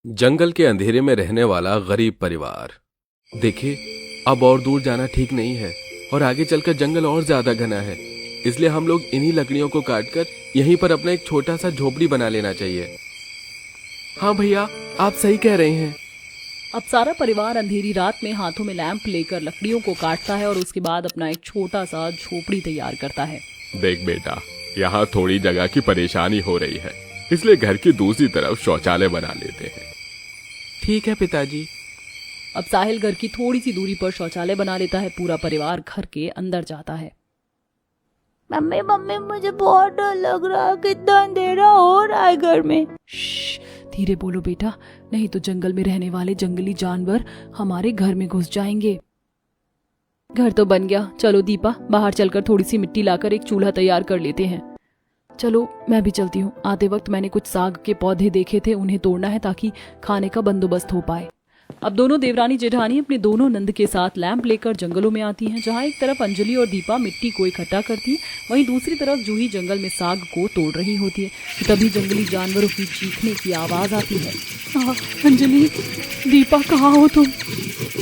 जंगल के अंधेरे में रहने वाला गरीब परिवार। देखिए, अब और दूर जाना ठीक नहीं है और आगे चलकर जंगल और ज्यादा घना है। इसलिए हम लोग इन्हीं लकड़ियों को काटकर यहीं पर अपना एक छोटा सा झोपड़ी बना लेना चाहिए। हाँ भैया, आप सही कह रहे हैं। अब सारा परिवार अंधेरी रात में हाथों में लैंप लेकर लकड़ियों को काटता है और उसके बाद अपना एक छोटा सा झोपड़ी तैयार करता है। देख बेटा, यहाँ थोड़ी जगह की परेशानी हो रही है, इसलिए घर की दूसरी तरफ शौचालय बना लेते हैं। ठीक है पिताजी। अब साहिल घर की थोड़ी सी दूरी पर शौचालय बना लेता है। पूरा परिवार घर के अंदर जाता है। मम्मी मम्मी मुझे बहुत डर लग रहा है, कितना अंधेरा हो रहा है घर में। श्श, धीरे बोलो बेटा, नहीं तो जंगल में रहने वाले जंगली जानवर हमारे घर में घुस जाएंगे। घर तो बन गया, चलो दीपा बाहर चलकर थोड़ी सी मिट्टी लाकर एक चूल्हा तैयार कर लेते हैं। चलो मैं भी चलती हूँ। आते वक्त मैंने कुछ साग के पौधे देखे थे, उन्हें तोड़ना है ताकि खाने का बंदोबस्त हो पाए। अब दोनों देवरानी जेठानी अपने दोनों नंद के साथ लैंप लेकर जंगलों में आती हैं। जहाँ एक तरफ अंजलि और दीपा मिट्टी को इकट्ठा करती हैं, वहीं दूसरी तरफ जूही जंगल में साग को तोड़ रही होती है। तभी जंगली जानवरों की चीखने की आवाज आती है। अंजलि, दीपा, कहाँ हो तुम?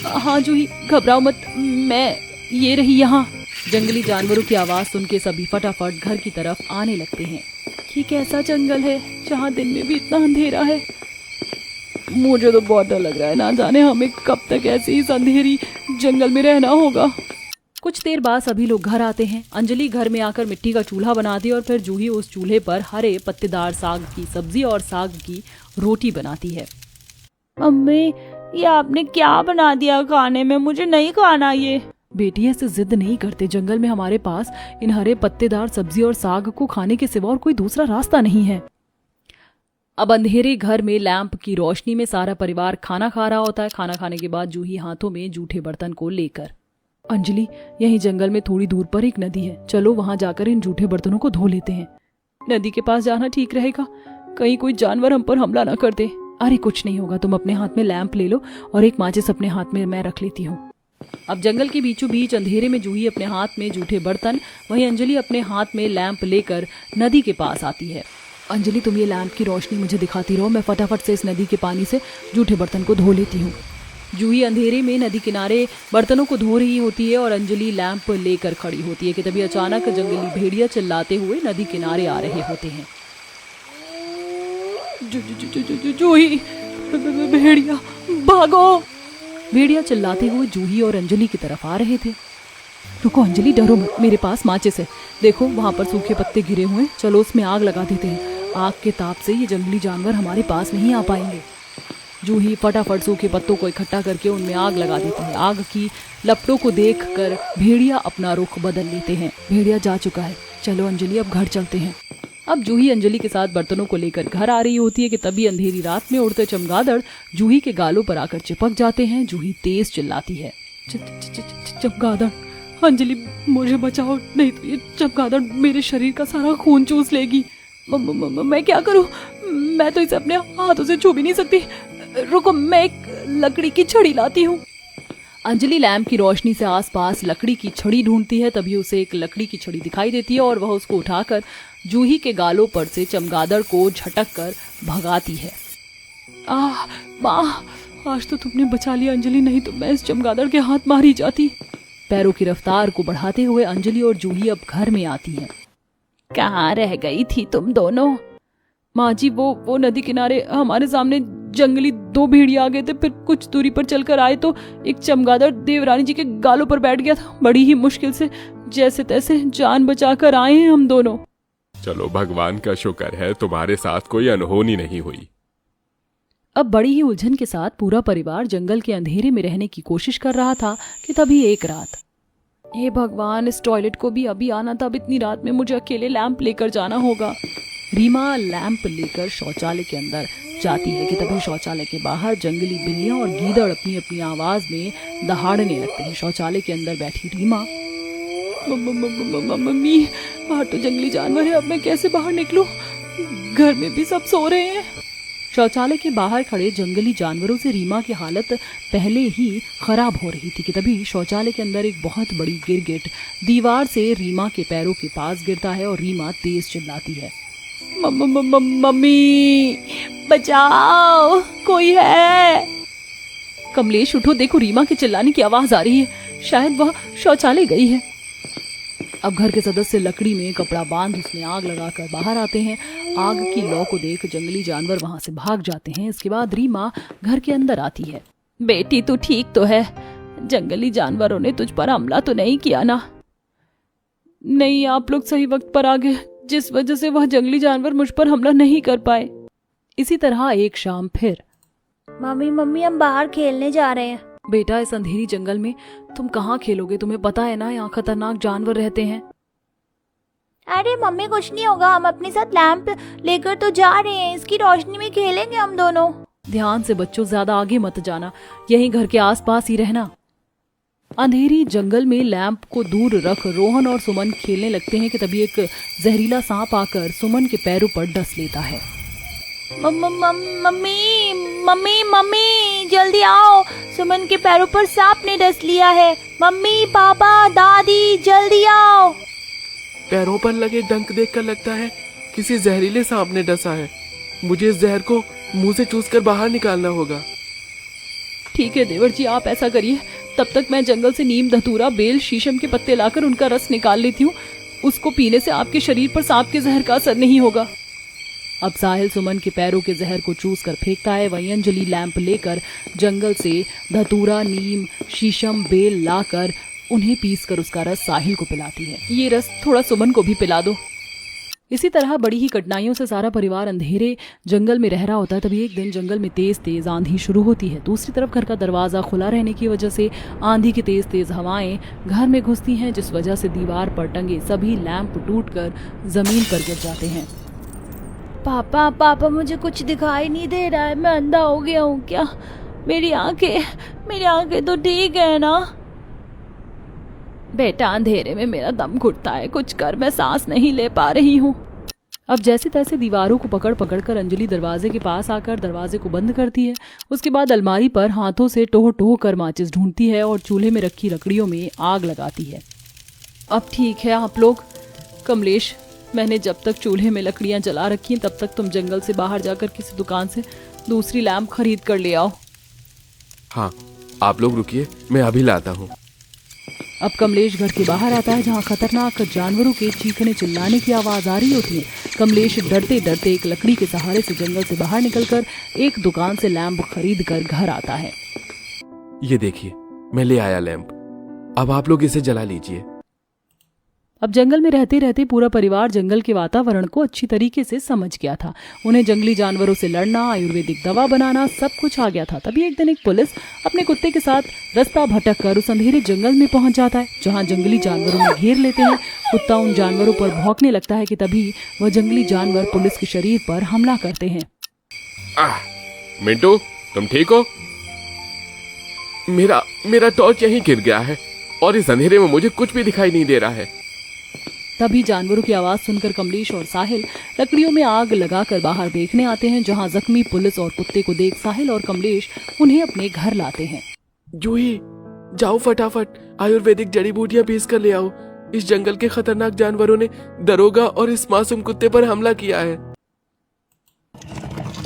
हाँ जूही, घबराओ मत, मैं ये रही यहाँ। जंगली जानवरों की आवाज सुन के सभी फटाफट घर की तरफ आने लगते हैं। ये कैसा जंगल है जहाँ दिन में भी इतना अंधेरा है? मुझे तो बहुत डर लग रहा है, ना जाने हमें कब तक ऐसे ही अंधेरी जंगल में रहना होगा। कुछ देर बाद सभी लोग घर आते हैं। अंजलि घर में आकर मिट्टी का चूल्हा बनाती है और फिर जूही उस चूल्हे पर हरे पत्तेदार साग की सब्जी और साग की रोटी बनाती है। मम्मी, ये आपने क्या बना दिया खाने में? मुझे नहीं खाना ये। बेटी ऐसे जिद नहीं करते, जंगल में हमारे पास इन हरे पत्तेदार सब्जी और साग को खाने के सिवा और कोई दूसरा रास्ता नहीं है। अब अंधेरे घर में लैंप की रोशनी में सारा परिवार खाना खा रहा होता है। खाना खाने के बाद जूही हाथों में जूठे बर्तन को लेकर, अंजलि, यहीं जंगल में थोड़ी दूर पर एक नदी है, चलो वहां जाकर इन जूठे बर्तनों को धो लेते हैं। नदी के पास जाना ठीक रहेगा? कहीं कोई जानवर हम पर हमला ना कर दे। अरे कुछ नहीं होगा, तुम अपने हाथ में लैंप ले लो और एक माचिस अपने हाथ में मैं रख लेती हूँ। अब जंगल के बीचों बीच अंधेरे में जूही अपने हाथ में जूठे बर्तन, वहीं अंजलि अपने हाथ में लैंप लेकर नदी के पास आती है। अंजलि, तुम ये लैंप की रोशनी मुझे दिखाती रहो, मैं फटाफट से इस नदी के पानी से जूठे बर्तन को धो लेती हूँ। जूही अंधेरे में नदी किनारे बर्तनों को धो रही होती है और अंजलि लैंप लेकर खड़ी होती है कि तभी अचानक जंगली भेड़िया चिल्लाते हुए नदी किनारे आ रहे होते हैं। जूही, भेड़िया, भागो! भेड़िया चिल्लाते हुए जूही और अंजलि की तरफ आ रहे थे। रुको अंजलि, डरो मत, मेरे पास माचिस है, देखो वहां पर सूखे पत्ते गिरे हुए हैं, चलो उसमें आग लगा देते हैं। आग के ताप से ये जंगली जानवर हमारे पास नहीं आ पाएंगे। जूही फटाफट सूखे पत्तों को इकट्ठा करके उनमें आग लगा देती है। आग की लपटों को देखकर भेड़िया अपना रुख बदल लेते हैं। भेड़िया जा चुका है, चलो अंजलि अब घर चलते हैं। अब जूही अंजलि के साथ बर्तनों को लेकर घर आ रही होती है कि तभी अंधेरी रात में उड़ते चमगादड़ जूही के गालों पर आकर चिपक जाते हैं। जूही तेज चिल्लाती है, चमगादड़, अंजलि मुझे बचाओ, नहीं तो ये चमगादड़ मेरे शरीर का सारा खून चूस लेगी। मैं क्या करूं? मैं तो इसे अपने हाथों से छू भी नहीं सकती। रुको, मैं एक लकड़ी की छड़ी लाती हूँ। अंजलि लैंप की रोशनी से आसपास लकड़ी की छड़ी ढूंढती है। तभी उसे एक लकड़ी की छड़ी दिखाई देती है और वह उसको उठाकर जूही के गालों पर से चमगादड़ को झटक कर भगाती है। माँ, आज तो तुमने बचा लिया अंजलि, नहीं तो मैं इस चमगादड़ के हाथ मारी जाती। पैरों की रफ्तार को बढ़ाते हुए अंजलि और जूही अब घर में आती हैं। कहाँ रह गई थी तुम दोनों? माँ जी, वो नदी किनारे हमारे सामने जंगली दो भेड़िया आ गए थे, फिर कुछ दूरी पर चलकर आए तो एक चमगादड़ देवरानी जी के गालों पर बैठ गया था। बड़ी ही मुश्किल से जैसे तैसे जान बचाकर आए हैं हम दोनों। चलो भगवान का शुक्र है तुम्हारे साथ कोई अनहोनी नहीं हुई। अब बड़ी ही उलझन के साथ पूरा परिवार जंगल के अंधेरे में रहने की कोशिश कर रहा था कि तभी एक रात, हे भगवान, इस टॉयलेट को भी अभी आना था, अब इतनी रात में मुझे अकेले लैंप लेकर जाना होगा। रीमा लैंप लेकर शौचालय के अंदर जाती है कि तभी शौचालय के बाहर जंगली बिल्लियां और गीदड़ अपनी अपनी आवाज में दहाड़ने लगते हैं। शौचालय के अंदर बैठी रीमा, मम्मी, बाहर तो जंगली जानवर है, अब मैं कैसे बाहर निकलूं? घर में भी सब सो रहे हैं। शौचालय के बाहर खड़े जंगली जानवरों से रीमा की हालत पहले ही खराब हो रही थी कि तभी शौचालय के अंदर एक बहुत बड़ी गिरगिट दीवार से रीमा के पैरों के पास गिरता है और रीमा तेज चिल्लाती है, मम्मी बचाओ, कोई है। कमलेश उठो, देखो रीमा के चिल्लाने की आवाज आ रही है, शायद वह शौचालय गई है। अब घर के सदस्य लकड़ी में कपड़ा बांध उसमें आग लगाकर बाहर आते हैं। आग की लौ को देख जंगली जानवर वहां से भाग जाते हैं। इसके बाद रीमा घर के अंदर आती है। बेटी तू ठीक तो है? जंगली जानवरों ने तुझ पर हमला तो नहीं किया ना? नहीं, आप लोग सही वक्त पर आ गए, जिस वजह से वह जंगली जानवर मुझ पर हमला नहीं कर पाए। इसी तरह एक शाम फिर। मम्मी हम बाहर खेलने जा रहे हैं। बेटा, इस अंधेरी जंगल में तुम कहाँ खेलोगे? तुम्हें पता है ना यहाँ खतरनाक जानवर रहते हैं। अरे मम्मी कुछ नहीं होगा, हम अपने साथ लैंप लेकर तो जा रहे हैं, इसकी रोशनी में खेलेंगे हम दोनों। ध्यान से बच्चों, ज्यादा आगे मत जाना, यहीं घर के आसपास ही रहना। अंधेरी जंगल में लैंप को दूर रख रोहन और सुमन खेलने लगते हैं कि तभी एक जहरीला सांप आकर सुमन के पैरों पर डस लेता है। मम्मी जल्दी आओ, सुमन के पैरों पर सांप ने डस लिया है। मम्मी पापा दादी जल्दी आओ। पैरों पर लगे डंक देखकर लगता है किसी जहरीले सांप ने डसा है। मुझे इस जहर को मुंह से चूसकर बाहर निकालना होगा। ठीक है देवर जी, आप ऐसा करिए, तब तक मैं जंगल से नीम, धतूरा, बेल, शीशम के पत्ते लाकर उनका रस निकाल लेती हूँ। उसको पीने से आपके शरीर पर सांप के जहर का असर नहीं होगा। अब साहिल सुमन के पैरों के जहर को चूस कर फेंकता है। वहीं अंजलि लैंप लेकर जंगल से धतूरा, नीम, शीशम, बेल लाकर उन्हें पीसकर उसका रस साहिल को पिलाती है। ये रस थोड़ा सुमन को भी पिला दो। इसी तरह बड़ी ही कठिनाइयों से सारा परिवार अंधेरे जंगल में रह रहा होता है। तभी एक दिन जंगल में तेज तेज आंधी शुरू होती है। दूसरी तरफ घर का दरवाजा खुला रहने की वजह से आंधी की तेज तेज हवाएं घर में घुसती हैं, जिस वजह से दीवार पर टंगे सभी लैंप टूटकर जमीन पर गिर जाते हैं। पापा मुझे कुछ दिखाई नहीं दे रहा है, मैं अंधा हो गया हूँ क्या? मेरी आंखें तो ठीक है ना? बेटा, अंधेरे में मेरा दम घुटता है, कुछ कर, मैं सांस नहीं ले पा रही हूँ। अब जैसे तैसे दीवारों को पकड़ पकड़ कर अंजलि दरवाजे के पास आकर दरवाजे को बंद करती है। उसके बाद अलमारी पर हाथों से टोह टोह कर माचिस ढूंढती है और चूल्हे में रखी लकड़ियों में आग लगाती है। अब ठीक है आप लोग। कमलेश, मैंने जब तक चूल्हे में लकड़ियां जला रखी हैं तब तक तुम जंगल से बाहर जाकर किसी दुकान से दूसरी लैंप खरीद कर ले आओ। हाँ, आप लोग रुकिए, मैं अभी लाता हूँ। अब कमलेश घर के बाहर आता है, जहाँ खतरनाक जानवरों के चीखने चिल्लाने की आवाज आ रही होती है। कमलेश डरते डरते एक लकड़ी के सहारे से जंगल से बाहर निकलकर एक दुकान से लैंप खरीद कर घर आता है। ये देखिए, मैं ले आया लैंप, अब आप लोग इसे जला लीजिए। अब जंगल में रहते रहते पूरा परिवार जंगल के वातावरण को अच्छी तरीके से समझ गया था। उन्हें जंगली जानवरों से लड़ना, आयुर्वेदिक दवा बनाना सब कुछ आ गया था। तभी एक दिन एक पुलिस अपने कुत्ते के साथ रास्ता भटक कर उस अंधेरे जंगल में पहुंच जाता है, जहां जंगली जानवरों में घेर लेते हैं। कुत्ता उन जानवरों पर भौंकने लगता है कि तभी वह जंगली जानवर पुलिस के शरीर पर हमला करते हैं। मिंटू, तुम ठीक हो? मेरा टॉर्च यहीं गिर गया है और इस अंधेरे में मुझे कुछ भी दिखाई नहीं दे रहा है। तभी जानवरों की आवाज सुनकर कमलेश और साहिल लकड़ियों में आग लगाकर बाहर देखने आते हैं, जहां जख्मी पुलिस और कुत्ते को देख साहिल और कमलेश उन्हें अपने घर लाते हैं। जूही, जाओ फटाफट आयुर्वेदिक जड़ी बूटियां पीस कर ले आओ। इस जंगल के खतरनाक जानवरों ने दरोगा और इस मासूम कुत्ते पर हमला किया है।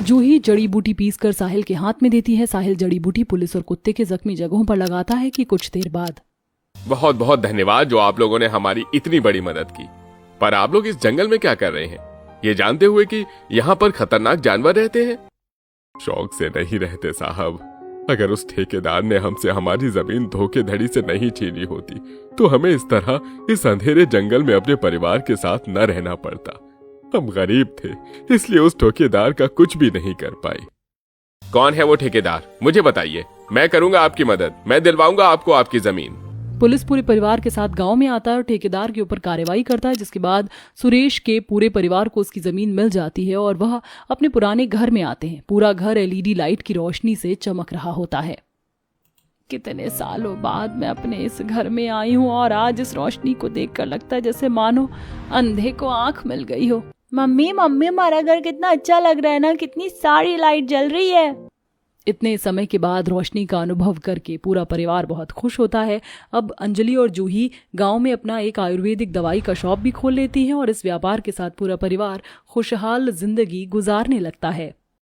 जूही जड़ी बूटी पीसकर साहिल के हाथ में देती है। साहिल जड़ी बूटी पुलिस और कुत्ते के जख्मी जगहों पर लगाता है कि कुछ देर बाद। बहुत बहुत धन्यवाद जो आप लोगों ने हमारी इतनी बड़ी मदद की। पर आप लोग इस जंगल में क्या कर रहे हैं, ये जानते हुए कि यहाँ पर खतरनाक जानवर रहते हैं? शौक से नहीं रहते साहब। अगर उस ठेकेदार ने हमसे हमारी जमीन धोखेधड़ी से नहीं छीनी होती तो हमें इस तरह इस अंधेरे जंगल में अपने परिवार के साथ न रहना पड़ता। हम गरीब थे, इसलिए उस ठेकेदार का कुछ भी नहीं कर पाए। कौन है वो ठेकेदार, मुझे बताइए, मैं करूंगा आपकी मदद, मैं दिलवाऊंगा आपको आपकी जमीन। पुलिस पूरे परिवार के साथ गांव में आता है और ठेकेदार के ऊपर कार्रवाई करता है, जिसके बाद सुरेश के पूरे परिवार को उसकी जमीन मिल जाती है और वह अपने पुराने घर में आते हैं। पूरा घर एलईडी लाइट की रोशनी से चमक रहा होता है। कितने सालों बाद मैं अपने इस घर में आई हूँ और आज इस रोशनी को देखकर लगता है जैसे मानो अंधे को आंख मिल गई हो। मम्मी हमारा घर कितना अच्छा लग रहा है ना, कितनी सारी लाइट जल रही है। इतने समय के बाद रोशनी का अनुभव करके पूरा परिवार बहुत खुश होता है। अब अंजलि और जूही गांव में अपना एक आयुर्वेदिक दवाई का शॉप भी खोल लेती हैं और इस व्यापार के साथ पूरा परिवार खुशहाल जिंदगी गुजारने लगता है।